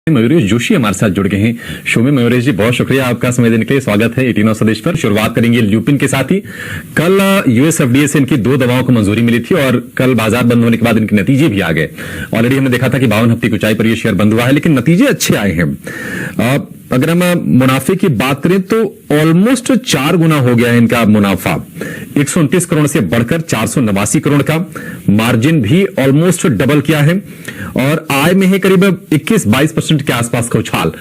मयूरेश जोशी हमारे साथ जुड़ गए हैं शो में। मयूरेश जी, बहुत शुक्रिया आपका समय देने के लिए। स्वागत है 18 स्वदेश पर। शुरुआत करेंगे ल्यूपिन के साथ ही। कल यूएसएफडीए से इनकी 2 दवाओं को मंजूरी मिली थी और कल बाजार बंद होने के बाद इनके नतीजे भी आ गए। ऑलरेडी हमने देखा था कि 52 हफ्ते की ऊंचाई पर यह शेयर बंद हुआ है, लेकिन नतीजे अच्छे आए हैं। अगर हम मुनाफे की बात करें तो ऑलमोस्ट 4 गुना हो गया है इनका मुनाफा, 129 करोड़ से बढ़कर 489 करोड़ का। मार्जिन भी ऑलमोस्ट डबल किया है और आय में है करीब 21-22% के आसपास का उछाल।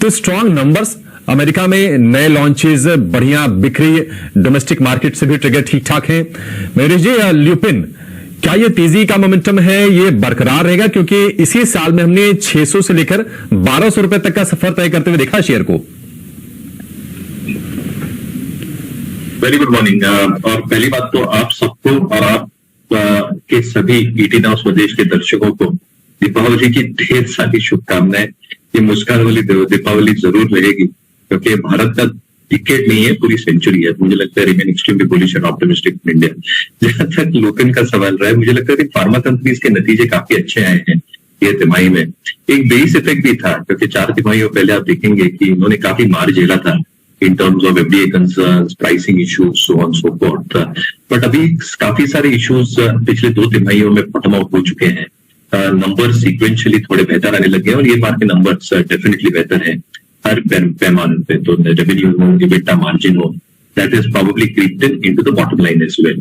तो स्ट्रांग नंबर्स। अमेरिका में नए लॉन्चेस बढ़िया बिक्री, डोमेस्टिक मार्केट से भी ट्रिगर ठीक ठाक है। मेरे जी, ल्यूपिन, क्या ये तेजी का मोमेंटम है ये बरकरार रहेगा? क्योंकि इसी साल में हमने 600 से लेकर 1200 रुपए तक का सफर तय करते हुए देखा शेयर को। Very good morning. और पहली बात तो आप सबको और आप के सभी 18 स्वदेश के दर्शकों को दीपावली की ढेर सारी शुभकामनाएं। ये मुस्कान वाली दीपावली जरूर रहेगी, क्योंकि भारत का डिकेड नहीं है, पूरी सेंचुरी है। मुझे लगता है remain extremely bullish and optimistic in India. जहां तक ल्यूपिन का सवाल रहा है, मुझे लगता है कि फार्मा कंपनीज के नतीजे काफी अच्छे आए हैं ये तिमाही में। एक बेस इफेक्ट भी था, क्योंकि 4 तिमाहियों पहले आप देखेंगे कि इन्होंने काफी मार झेला था इन terms of FDA concerns, pricing issues, so on so fourth. But अभी काफी सारे इश्यूज पिछले 2 तिमाहियों में बॉटम आउट हो चुके हैं। नंबर सीक्वेंशियली थोड़े बेहतर आने लगे हैं और ये बार के नंबर्स डेफिनेटली बेहतर है हर पैमाने पे। तो रेवेन्यू हो, EBITDA मार्जिन हो, that is probably crept into the bottom line as well.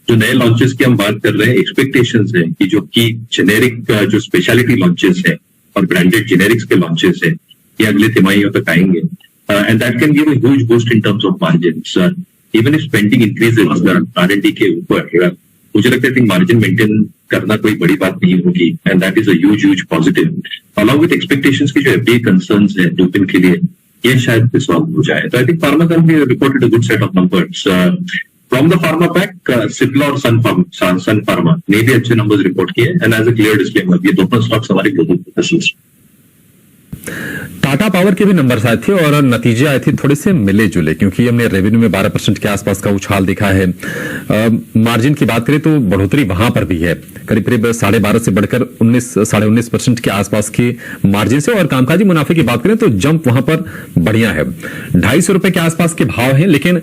जो नए लॉन्चेस की हम बात कर रहे हैं, एक्सपेक्टेशंस है कि जो की जेनेरिक जो स्पेशलिटी लॉन्चेस है और ब्रांडेड जेनेरिक्स के लॉन्चेस है, ये अगले तिमाहियों तक आएंगे। And that can give a huge boost in terms of margins. Even if spending increases R&D के ऊपर, मुझे लगता है कि मार्जिन मेंटेन करना कोई बड़ी बात नहीं होगी, and that is a huge positive. Along with expectations की जो एफडीए कंसर्न्स है ल्यूपिन के लिए, ये शायद सॉल्व हो जाए। तो I think pharma company reported a good set of numbers. From the pharma pack, Cipla और सन फार्मा ने भी अच्छे नंबर्स रिपोर्ट किए। And as a clear disclaimer, ये दोनों स्टॉक्स हमारे ग्लोबल फोकस। टाटा पावर के भी नंबर्स आए थे और नतीजे आए थे थोड़े से मिले जुले, क्योंकि हमने रेवेन्यू में 12% के आसपास का उछाल देखा है। मार्जिन की बात करें तो बढ़ोतरी वहां पर भी है, करीब 12.5 से बढ़कर 19-19.5% के आसपास के मार्जिन से। और कामकाजी मुनाफे की बात करें तो जंप वहां पर बढ़िया है, 250 रुपए के आसपास के भाव हैं, लेकिन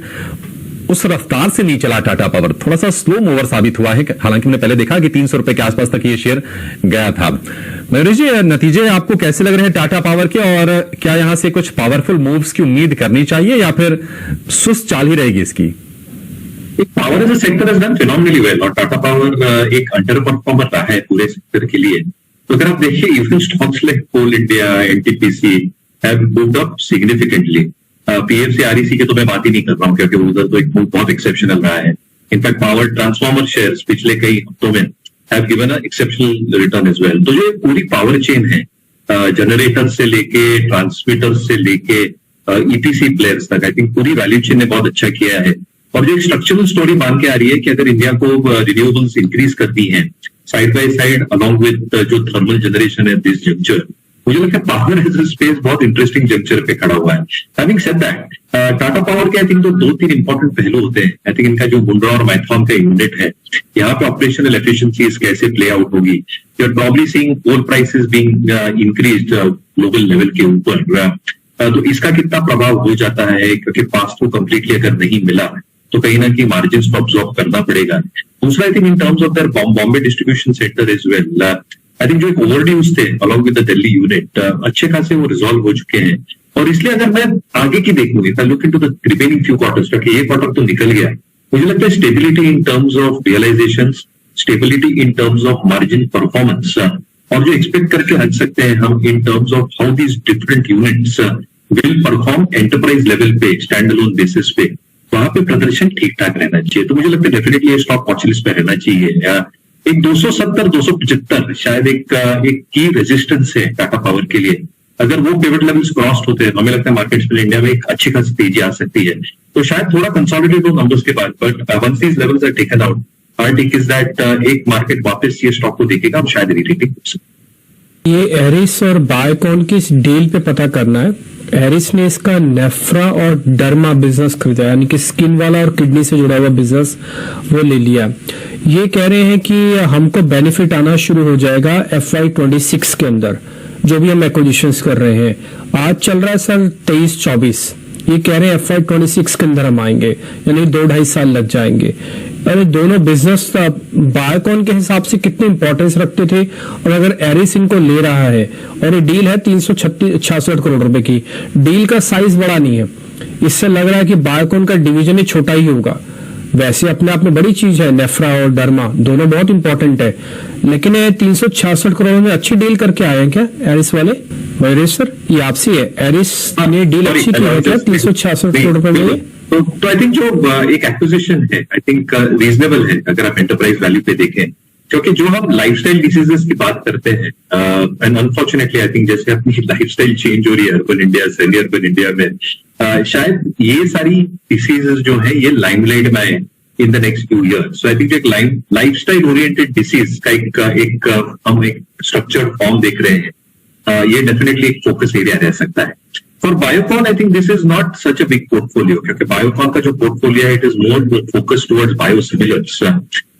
उस रफ्तार से नहीं चला टाटा पावर, थोड़ा सा स्लो मूवर साबित हुआ है। हालांकि हमने पहले देखा कि 300 रुपए के आसपास तक ये शेयर गया था। मयूरेश जी, नतीजे आपको कैसे लग रहे हैं टाटा पावर के, और क्या यहां से कुछ पावरफुल मूव्स की उम्मीद करनी चाहिए या फिर सुस्त चाल ही रहेगी इसकी? Power as a sector has done phenomenally well, और टाटा पावर एक अंडर परफॉर्मर रहा है पूरे सेक्टर के लिए। तो अगर आप देखिए, even stocks like Coal India, NTPC have moved up significantly. PFC, REC के तो मैं बात ही नहीं कर रहा हूँ, क्योंकि उधर तो एक बहुत एक्सेप्शनल रहा है। इनफैक्ट पावर ट्रांसफार्मर शेयर्स पिछले कई हफ्तों में have given a exceptional return as well. तो जो पूरी पावर चेन है, जनरेटर से लेके ट्रांसमीटर से लेके ईपीसी प्लेयर्स तक, आई थिंक पूरी वैल्यू चेन ने बहुत अच्छा किया है। और जो एक स्ट्रक्चरल स्टोरी मान के आ रही है कि अगर इंडिया को रिन्यूएबल्स इंक्रीज करती हैं side by side along with जो थर्मल जनरेशन है दिस जंक्चर, मुझे लगता है पावर एज अ स्पेस बहुत इंटरेस्टिंग जंक्चर पे खड़ा हुआ है। Having said that, Tata power के आई थिंक तो 2-3 इंपॉर्टेंट पहलू होते हैं। आई थिंक इनका जो मुंड्रा और मैथॉन का यूनिट है, यहाँ पे ऑपरेशनल एफिशिएंसीज कैसे प्ले आउट होगी। You are probably seeing coal prices being increased global level के ऊपर। तो इसका कितना प्रभाव हो जाता है, क्योंकि पास थ्रू कंप्लीटली अगर नहीं मिला तो कहीं ना कहीं मार्जिन को अब्सॉर्ब करना पड़ेगा। दूसरा, I think in terms of their Bombay distribution centre as well, I think जो एक ओवरड्यूज थे along with the Delhi unit, अच्छे खासे वो रिजॉल्व हो चुके हैं। और इसलिए अगर मैं आगे की देखूंगी, look into the remaining few quarters, क्योंकि ये क्वार्टर तो निकल गया, मुझे लगता है stability in terms of realisations, stability in terms of margin performance, और जो एक्सपेक्ट करके रख सकते हैं हम इन terms of how these different units will perform enterprise level पे, स्टैंड अलोन बेसिस पे, वहां पे प्रदर्शन ठीक ठाक रहना चाहिए। तो मुझे लगता है डेफिनेटली ये स्टॉक वॉच लिस्ट पे रहना चाहिए। एक 270-275 शायद एक की रेजिस्टेंस है टाटा पावर के लिए। अगर वो पिवट लेवल्स क्रॉस्ड होते हैं तो हमें लगता है मार्केट्स में इंडिया में एक अच्छी खासी तेजी आ सकती है। तो शायद थोड़ा कंसोलिडेट हो नंबर्स के बाद, but once these levels are taken out, our take is that एक मार्केट वापस ये स्टॉक को देखेगा और शायद रीटेकिंग हो सकती है। ये एरिस और बायोकॉन की इस डील पे पता करना है। एरिस ने इसका नेफ्रा और डर्मा बिजनेस खरीदा, यानी कि स्किन वाला और किडनी से जुड़ा हुआ बिजनेस वो ले लिया। ये कह रहे हैं कि हमको बेनिफिट आना शुरू हो जाएगा FY26 के अंदर। जो भी हम एक्विजिशंस कर रहे हैं, आज चल रहा है सर 23-24, ये कह रहे हैं FY26 के अंदर हम आएंगे, यानी 2-2.5 साल लग जाएंगे। अरे दोनों बिजनेस बायोकॉन के हिसाब से कितने इंपॉर्टेंस रखते थे, और अगर एरिस इनको ले रहा है और ये डील है 366 करोड़ रुपए की, डील का साइज बड़ा नहीं है, इससे लग रहा है कि बायोकॉन का डिवीजन ही छोटा ही होगा। वैसे अपने आप में बड़ी चीज है, नेफ्रा और डर्मा दोनों बहुत इंपॉर्टेंट है, लेकिन ये 366 करोड़ में अच्छी डील करके आए हैं क्या एरिस वाले? एरिस सर, ये आपसी है, एरिस ने डील अच्छी की है क्या 366 करोड़ रुपए में? तो आई थिंक जो एक एक्विजिशन है, आई थिंक रीजनेबल है अगर आप एंटरप्राइज वैल्यू पे देखें, क्योंकि जो हम लाइफस्टाइल डिसीजेस की बात करते हैं, एंड अनफॉर्चुनेटली आई थिंक जैसे अपनी लाइफस्टाइल चेंज हो रही है urban India semi urban India में, शायद ये सारी डिसीजेस जो है ये लाइमलाइट में आए in the next few years. So I think एक लाइफस्टाइल ओरिएंटेड डिसीज का हम एक स्ट्रक्चर्ड फॉर्म देख रहे हैं, ये डेफिनेटली एक फोकस एरिया रह सकता है। For Biocon I think this is not such a big portfolio, क्योंकि बायोकॉन का जो पोर्टफोलियो है it is more focus towards biosimilars,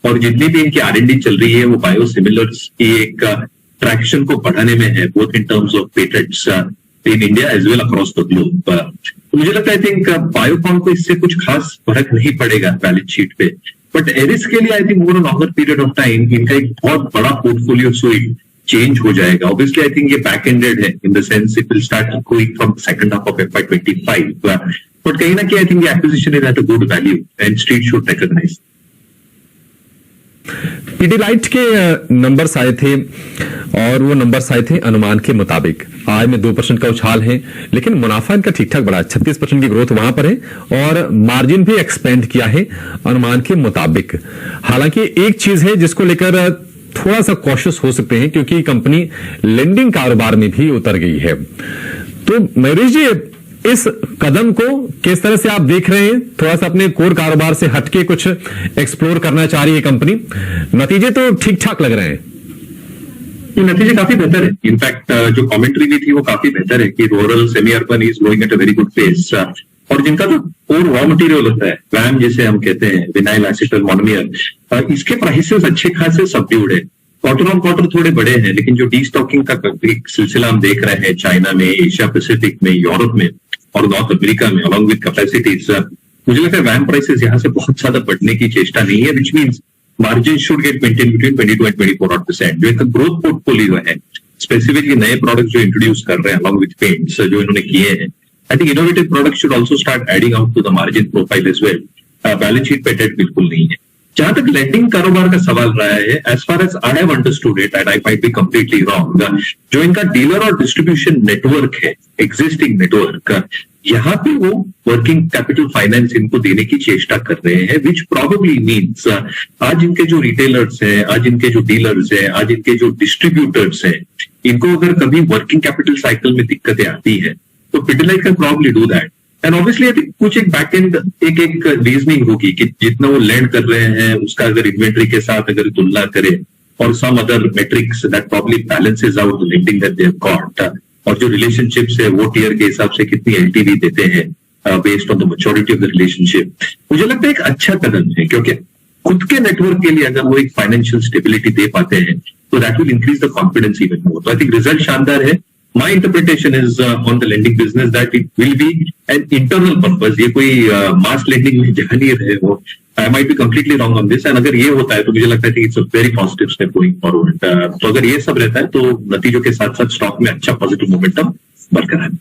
और जितनी भी इनकी R&D चल रही है वो बायोसिमिलर्स की एक ट्रैक्शन को बढ़ाने में है, both in terms of patents in India as well across the globe. मुझे लगता है आई थिंक बायोकॉन को इससे कुछ खास फर्क नहीं पड़ेगा बैलेंस शीट पे, बट एरिस के लिए I think over a longer period of time इनका एक बहुत बड़ा पोर्टफोलियो स्विंग चेंज हो जाएगा। ऑब्वियसली आई थिंक ये बैक एंडेड है in the sense it will start going from second half of FY25, but कहीं ना कहीं I think the acquisition is at a good value and street should recognise. Pidilite के numbers आए थे और वो नंबर्स आए थे अनुमान के मुताबिक। आय में 2% का उछाल है, लेकिन मुनाफा इनका ठीक ठाक बढ़ा, 36% की ग्रोथ वहां पर है, और मार्जिन भी एक्सपेंड किया है अनुमान के मुताबिक। हालांकि एक चीज है जिसको लेकर थोड़ा सा कॉशियस हो सकते हैं, क्योंकि कंपनी लेंडिंग कारोबार में भी उतर गई है। तो मयूरेश जी, इस कदम को किस तरह से आप देख रहे हैं? थोड़ा सा अपने कोर कारोबार से हटके कुछ एक्सप्लोर करना चाह रही है कंपनी, नतीजे तो ठीक ठाक लग रहे हैं। ये नतीजे काफी बेहतर है, इनफैक्ट जो कमेंट्री भी थी वो काफी बेहतर है कि rural semi urban is growing at a very good pace, और जिनका जो कोर रॉ मटेरियल होता है वैम जिसे हम कहते हैं, विनाइल एसिटल मोनोमर, इसके प्राइसेस अच्छे खासे सबड्यूड है, क्वार्टर ऑन क्वार्टर थोड़े बड़े हैं, लेकिन जो डीस्टॉकिंग का एक सिलसिला हम देख रहे हैं चाइना में, एशिया पैसिफिक में, यूरोप में और नॉर्थ अमेरिका में, अलॉन्ग विद कैपेसिटीज, मुझे लगता है वैम प्राइसेस यहाँ से बहुत ज्यादा बढ़ने की चेष्टा नहीं है, which means margin should get maintain between 20 to 24%। जो एक ग्रोथ पोर्टफोलियो है, स्पेसिफिकली नए प्रोडक्ट जो इंट्रोड्यूस कर रहे हैं अलॉन्ग विद पेंट्स जो इन्होंने किए हैं, I think innovative product should also start adding out to the margin profile as well. Balance sheet पे डेट बिल्कुल नहीं है। जहां तक लेंडिंग कारोबार का सवाल रहा है, as far as I have understood it and I might be completely wrong, जो इनका डीलर और डिस्ट्रीब्यूशन नेटवर्क है, एग्जिस्टिंग नेटवर्क, यहाँ पे वो वर्किंग कैपिटल फाइनेंस इनको देने की चेष्टा कर रहे हैं, विच प्रोबेबली मीन्स आज इनके जो रिटेलर्स हैं, आज इनके जो डीलर्स हैं, आज इनके जो डिस्ट्रीब्यूटर्स हैं, इनको अगर कभी वर्किंग कैपिटल साइकिल में दिक्कतें आती है तो Pidilite can probably do that. And obviously कुछ एक बैक एंड एक रीजनिंग होगी कि जितना वो लैंड कर रहे हैं उसका अगर इन्वेंट्री के साथ अगर तुलना करें और some other metrics that probably balances out the lending that they have got, और जो रिलेशनशिप्स है वो टीयर के हिसाब से कितनी एलटीवी देते हैं based on the maturity of the relationship, मुझे लगता है एक अच्छा कदम है, क्योंकि खुद के नेटवर्क के लिए अगर वो एक फाइनेंशियल स्टेबिलिटी दे पाते हैं तो that will increase the confidence even more. तो आई थिंक रिजल्ट शानदार है। My interpretation is on the lending business that it will be an internal purpose. ये कोई mass lending में जा नहीं रहे हो। I might be completely wrong on this. And अगर ये होता है तो मुझे लगता है कि it's a very positive step going forward. तो अगर ये सब रहता है तो नतीजों के साथ साथ स्टॉक में अच्छा पॉजिटिव मोमेंटम बरकरार है।